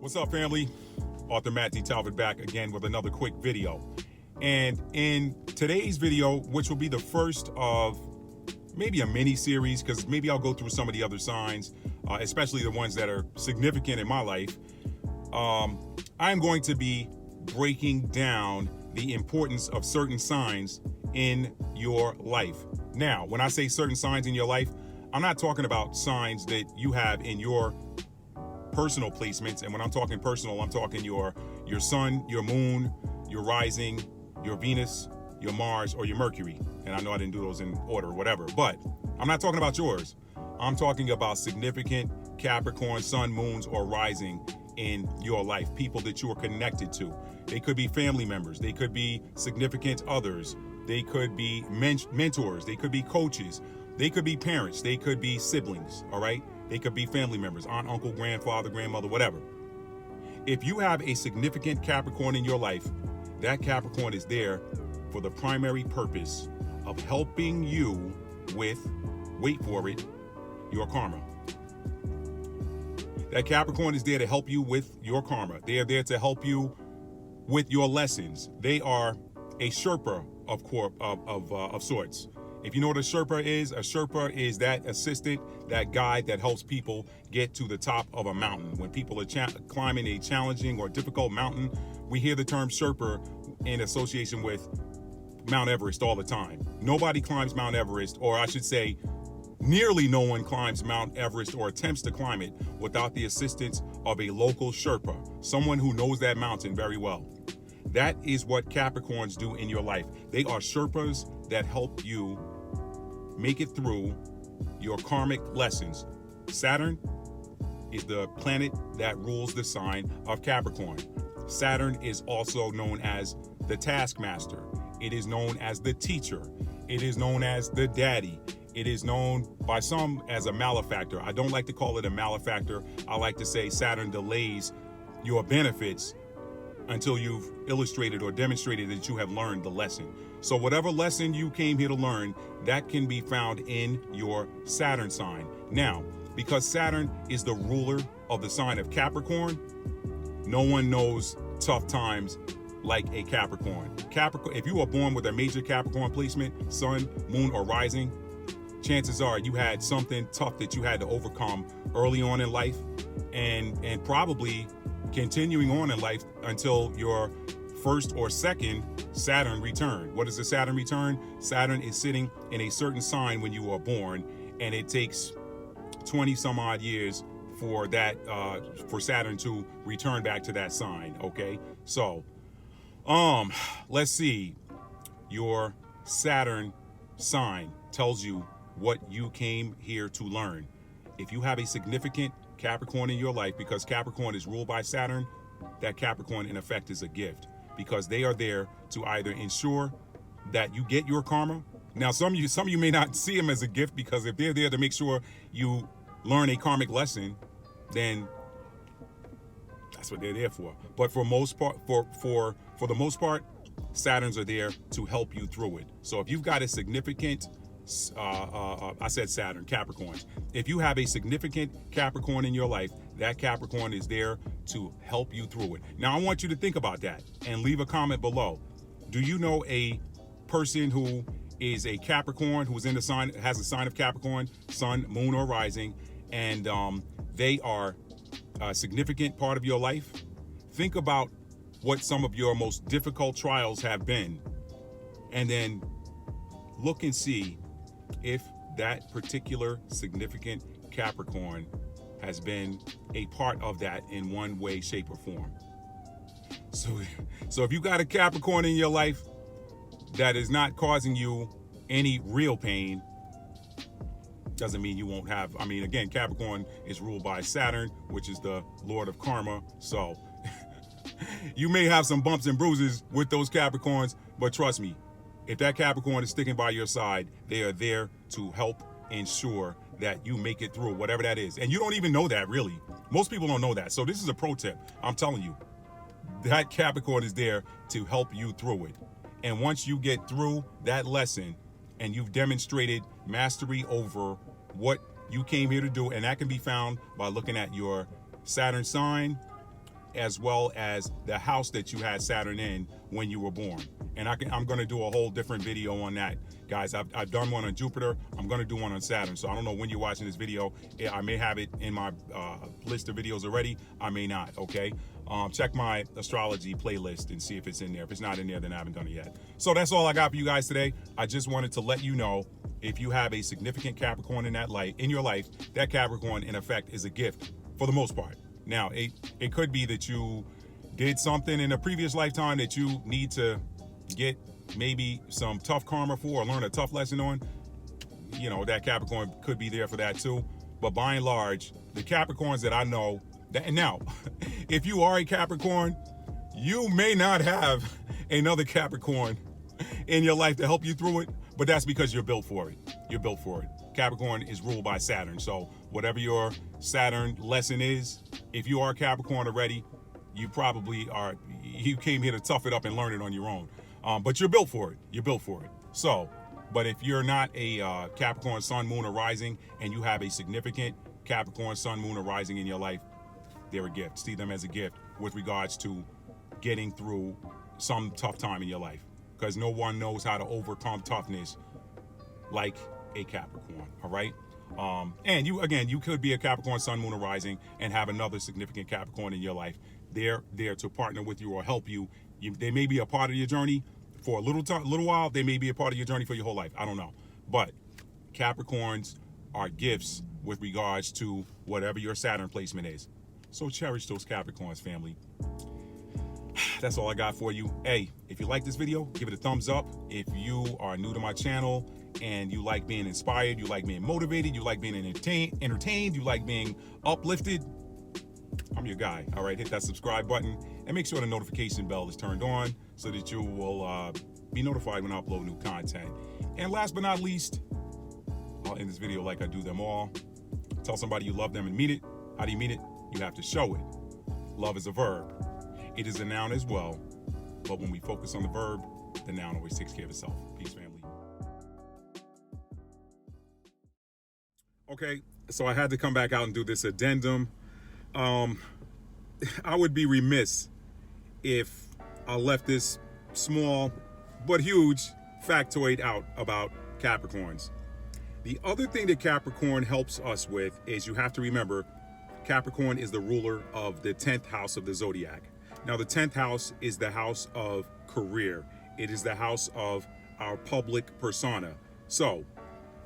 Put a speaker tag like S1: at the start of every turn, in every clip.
S1: What's up, family? Author Matt D. Talbot back again with another quick video. And in today's video, which will be the first of maybe a mini series, because maybe I'll go through some of the other signs, especially the ones that are significant in my life, I'm going to be breaking down the importance of certain signs in your life. Now, when I say certain signs in your life, I'm not talking about signs that you have in your personal placements. And when I'm talking personal, I'm talking your sun, your moon, your rising, your Venus, your Mars, or your Mercury. And I know I didn't do those in order or whatever, but I'm not talking about yours. I'm talking about significant Capricorn sun, moons, or rising in your life, people that you are connected to. They could be family members. They could be significant others. They could be mentors. They could be coaches. They could be parents. They could be siblings, all right? They could be family members, aunt, uncle, grandfather, grandmother, whatever. If you have a significant Capricorn in your life, that Capricorn is there for the primary purpose of helping you with, wait for it, your karma. That Capricorn is there to help you with your karma. They are there to help you with your lessons. They are a Sherpa of sorts. If you know what a Sherpa is that assistant, that guide that helps people get to the top of a mountain. When people are climbing a challenging or difficult mountain, we hear the term Sherpa in association with Mount Everest all the time. Nobody climbs Mount Everest, or I should say, nearly no one climbs Mount Everest or attempts to climb it without the assistance of a local Sherpa, someone who knows that mountain very well. That is what Capricorns do in your life. They are Sherpas that help you make it through your karmic lessons. Saturn is the planet that rules the sign of Capricorn. Saturn is also known as the taskmaster. It is known as the teacher. It is known as the daddy. It is known by some as a malefactor. I don't like to call it a malefactor. I like to say Saturn delays your benefits until you've illustrated or demonstrated that you have learned the lesson. So whatever lesson you came here to learn, that can be found in your Saturn sign. Now, because Saturn is the ruler of the sign of Capricorn, no one knows tough times like a Capricorn. If you were born with a major Capricorn placement, sun, moon, or rising, chances are you had something tough that you had to overcome early on in life, and probably continuing on in life until your first or second Saturn return. What is the Saturn return? Saturn is sitting in a certain sign when you are born, and it takes 20 some odd years for that for Saturn to return back to that sign. Okay, so let's see. Your Saturn sign tells you what you came here to learn. If you have a significant Capricorn in your life, because Capricorn is ruled by Saturn, that Capricorn in effect is a gift, because they are there to either ensure that you get your karma. Now, some of you may not see them as a gift, because if they're there to make sure you learn a karmic lesson, then that's what they're there for. But for most part, for the most part, Saturns are there to help you through it. So if you've got a significant I said Saturn, Capricorns. If you have a significant Capricorn in your life, that Capricorn is there to help you through it. Now, I want you to think about that and leave a comment below. Do you know a person who is a Capricorn, who's in the sign, has a sign of Capricorn, sun, moon, or rising, and they are a significant part of your life? Think about what some of your most difficult trials have been, and then look and see if that particular significant Capricorn has been a part of that in one way, shape, or form. So if you got a Capricorn in your life that is not causing you any real pain, doesn't mean you won't have. I mean, again, Capricorn is ruled by Saturn, which is the Lord of Karma. So you may have some bumps and bruises with those Capricorns, but trust me, if that Capricorn is sticking by your side, they are there to help ensure that you make it through whatever that is. And you don't even know that, really. Most people don't know that. So this is a pro tip. I'm telling you, that Capricorn is there to help you through it. And once you get through that lesson and you've demonstrated mastery over what you came here to do, and that can be found by looking at your Saturn sign, as well as the house that you had Saturn in when you were born. And I'm going to do a whole different video on that, guys. I've done one on Jupiter. I'm going to do one on Saturn. So I don't know when you're watching this video. I may have it in my list of videos already. I may not, okay? Check my astrology playlist and see if it's in there. If it's not in there, then I haven't done it yet. So that's all I got for you guys today. I just wanted to let you know, if you have a significant Capricorn in your life, that Capricorn, in effect, is a gift for the most part. Now, it could be that you did something in a previous lifetime that you need to get maybe some tough karma for, or learn a tough lesson on. You know, that Capricorn could be there for that too. But by and large, the Capricorns that I know, and now, if you are a Capricorn, you may not have another Capricorn in your life to help you through it, but that's because you're built for it. You're built for it. Capricorn is ruled by Saturn. So whatever your Saturn lesson is, if you are a Capricorn already, you probably are, you came here to tough it up and learn it on your own. But you're built for it. You're built for it. So, but if you're not a Capricorn Sun, Moon, or Rising, and you have a significant Capricorn Sun, Moon, or Rising in your life, they're a gift. See them as a gift with regards to getting through some tough time in your life. Because no one knows how to overcome toughness like a Capricorn, all right? And you could be a Capricorn Sun, Moon, or Rising and have another significant Capricorn in your life. They're there to partner with you or help you. They may be a part of your journey for a little while. They may be a part of your journey for your whole life. I don't know. But Capricorns are gifts with regards to whatever your Saturn placement is. So cherish those Capricorns, family. That's all I got for you. Hey, if you like this video, give it a thumbs up. If you are new to my channel and you like being inspired, you like being motivated, you like being entertained, you like being uplifted, I'm your guy. All right, hit that subscribe button and make sure the notification bell is turned on so that you will be notified when I upload new content. And last but not least, I'll end this video like I do them all. Tell somebody you love them and mean it. How do you mean it? You have to show it. Love is a verb. It is a noun as well, but when we focus on the verb, the noun always takes care of itself. Peace, family. Okay, so I had to come back out and do this addendum. I would be remiss if I left this small but huge factoid out about Capricorns. The other thing that Capricorn helps us with is, you have to remember, Capricorn is the ruler of the 10th house of the zodiac. Now, the 10th house is the house of career. It is the house of our public persona. So,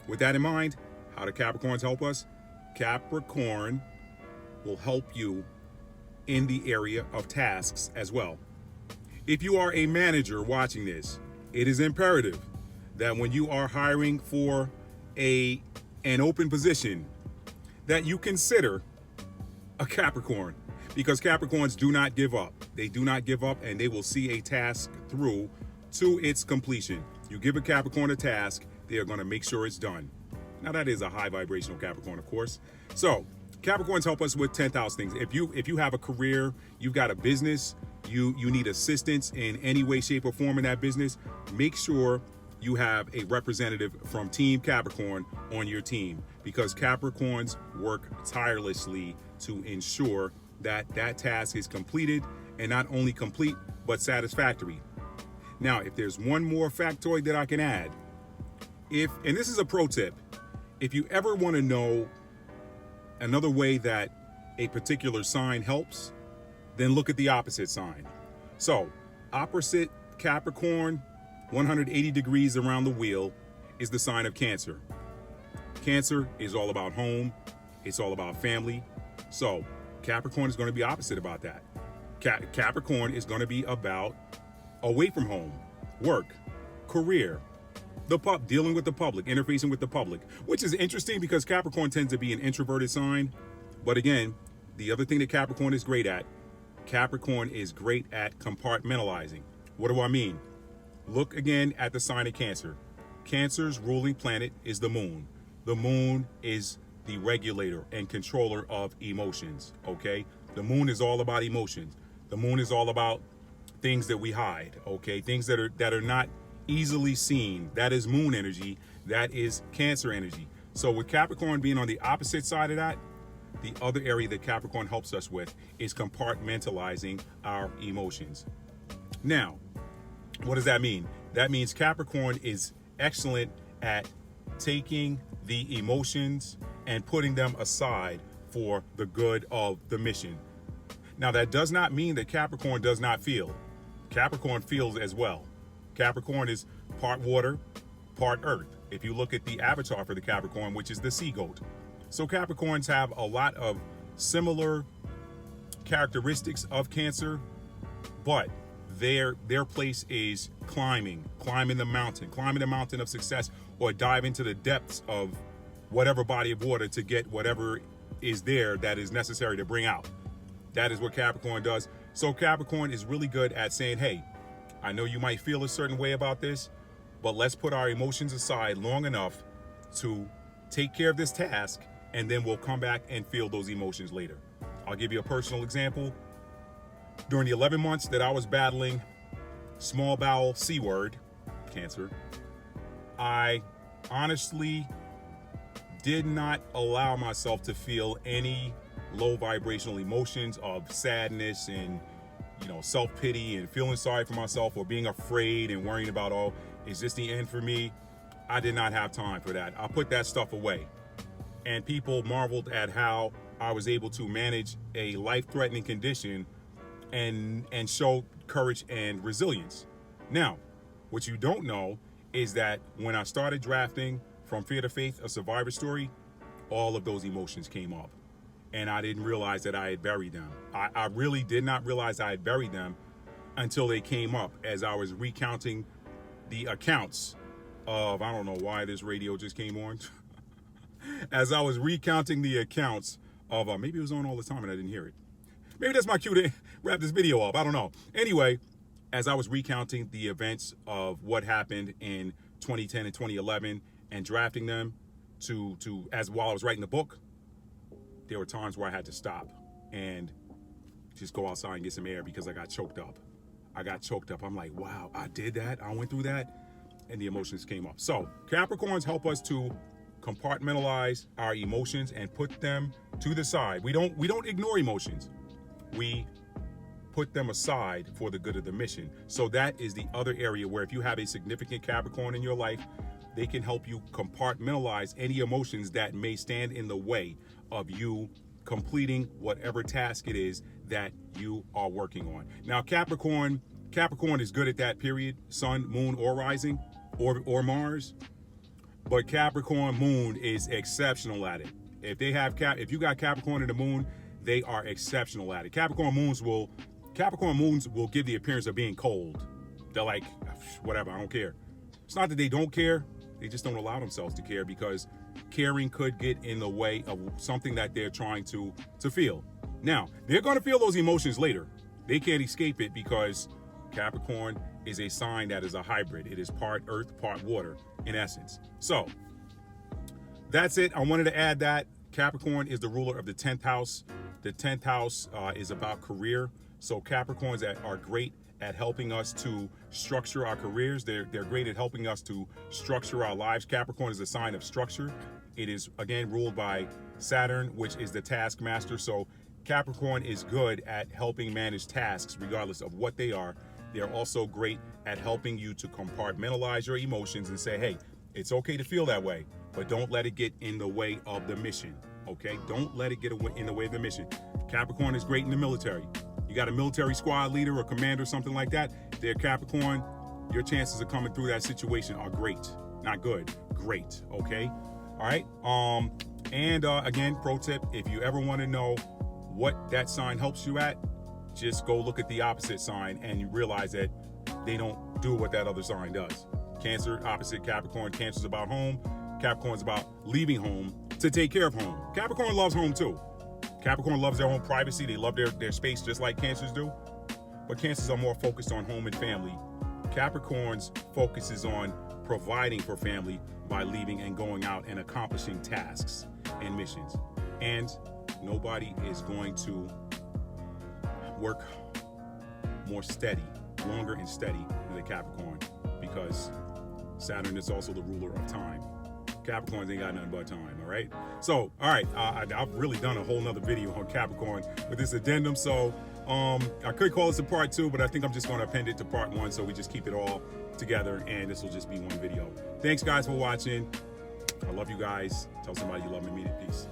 S1: with that in mind, how do Capricorns help us? Capricorn will help you in the area of tasks as well. If you are a manager watching this, it is imperative that when you are hiring for an open position, that you consider a Capricorn. Because Capricorns do not give up. They do not give up, and they will see a task through to its completion. You give a Capricorn a task, they are going to make sure it's done. Now, that is a high vibrational Capricorn, of course. So Capricorns help us with 10th house things. If you have a career, you've got a business, you need assistance in any way, shape, or form in that business, make sure you have a representative from Team Capricorn on your team, because Capricorns work tirelessly to ensure that task is completed, and not only complete, but satisfactory. Now, if there's one more factoid that I can add, and this is a pro tip, if you ever want to know another way that a particular sign helps, then look at the opposite sign. So, opposite Capricorn, 180 degrees around the wheel, is the sign of Cancer. Cancer is all about home. It's all about family. So, Capricorn is going to be opposite about that. Capricorn is going to be about away from home, work, career, dealing with the public, interfacing with the public, which is interesting because Capricorn tends to be an introverted sign. But again, the other thing that Capricorn is great at compartmentalizing. What do I mean? Look again at the sign of Cancer. Cancer's ruling planet is the moon. The moon is the regulator and controller of emotions, okay? The moon is all about emotions. The moon is all about things that we hide, okay? Things that are not easily seen. That is moon energy. That is Cancer energy. So with Capricorn being on the opposite side of that, the other area that Capricorn helps us with is compartmentalizing our emotions. Now, what does that mean? That means Capricorn is excellent at taking the emotions and putting them aside for the good of the mission. Now, that does not mean that Capricorn does not feel. Capricorn feels as well. Capricorn is part water, part earth. If you look at the avatar for the Capricorn, which is the sea goat. So Capricorns have a lot of similar characteristics of Cancer, but their place is climbing the mountain of success, or dive into the depths of whatever body of water to get whatever is there that is necessary to bring out. That is what Capricorn does. So Capricorn is really good at saying, hey, I know you might feel a certain way about this, but let's put our emotions aside long enough to take care of this task, and then we'll come back and feel those emotions later. I'll give you a personal example. During the 11 months that I was battling small bowel C word, Cancer, I honestly did not allow myself to feel any low vibrational emotions of sadness and, self-pity and feeling sorry for myself, or being afraid and worrying about, oh, is this the end for me? I did not have time for that. I put that stuff away. And people marveled at how I was able to manage a life-threatening condition and show courage and resilience. Now, what you don't know is that when I started drafting From Fear to Faith, A Survivor Story, all of those emotions came up. And I didn't realize that I had buried them. I really did not realize I had buried them until they came up as I was recounting the accounts of, I don't know why this radio just came on. As I was recounting the accounts of, maybe it was on all the time and I didn't hear it. Maybe that's my cue to wrap this video up. I don't know. Anyway, as I was recounting the events of what happened in 2010 and 2011 and drafting them as while I was writing the book, there were times where I had to stop and just go outside and get some air because I got choked up. I'm like, wow, I did that. I went through that. And the emotions came up. So Capricorns help us to compartmentalize our emotions and put them to the side. We don't ignore emotions. We put them aside for the good of the mission. So that is the other area where if you have a significant Capricorn in your life, they can help you compartmentalize any emotions that may stand in the way of you completing whatever task it is that you are working on. Now, Capricorn is good at that, period. Sun, moon, or rising, or Mars. But Capricorn moon is exceptional at it. If you got Capricorn in the moon, they are exceptional at it. Capricorn moons will give the appearance of being cold. They're like, whatever, I don't care. It's not that they don't care, they just don't allow themselves to care, because caring could get in the way of something that they're trying to feel. Now, they're going to feel those emotions later. They can't escape it because Capricorn is a sign that is a hybrid. It is part earth, part water, in essence. So that's it. I wanted to add that Capricorn is the ruler of the 10th house. The 10th house is about career. So Capricorns are great at helping us to structure our careers. They're great at helping us to structure our lives. Capricorn is a sign of structure. It is, again, ruled by Saturn, which is the taskmaster. So Capricorn is good at helping manage tasks regardless of what they are. They're also great at helping you to compartmentalize your emotions and say, hey, it's okay to feel that way, but don't let it get in the way of the mission, okay? Don't let it get in the way of the mission. Capricorn is great in the military. You got a military squad leader or commander, something like that, they're Capricorn, your chances of coming through that situation are great. Not good, great, okay? All right, again, pro tip, if you ever want to know what that sign helps you at, just go look at the opposite sign and you realize that they don't do what that other sign does. Cancer, opposite Capricorn. Cancer's about home. Capricorn's about leaving home to take care of home. Capricorn loves home too. Capricorn loves their own privacy. They love their space just like Cancers do. But Cancers are more focused on home and family. Capricorn's focuses on providing for family by leaving and going out and accomplishing tasks and missions. And nobody is going to work more steady, longer and steady than the Capricorn, because Saturn is also the ruler of time. Capricorns ain't got nothing but time, all right? So, all right, I've really done a whole nother video on Capricorn with this addendum. So I could call this a part 2, but I think I'm just going to append it to part 1, so we just keep it all together, and this will just be one video. Thanks, guys, for watching. I love you guys. Tell somebody you love me. Mean it. Peace.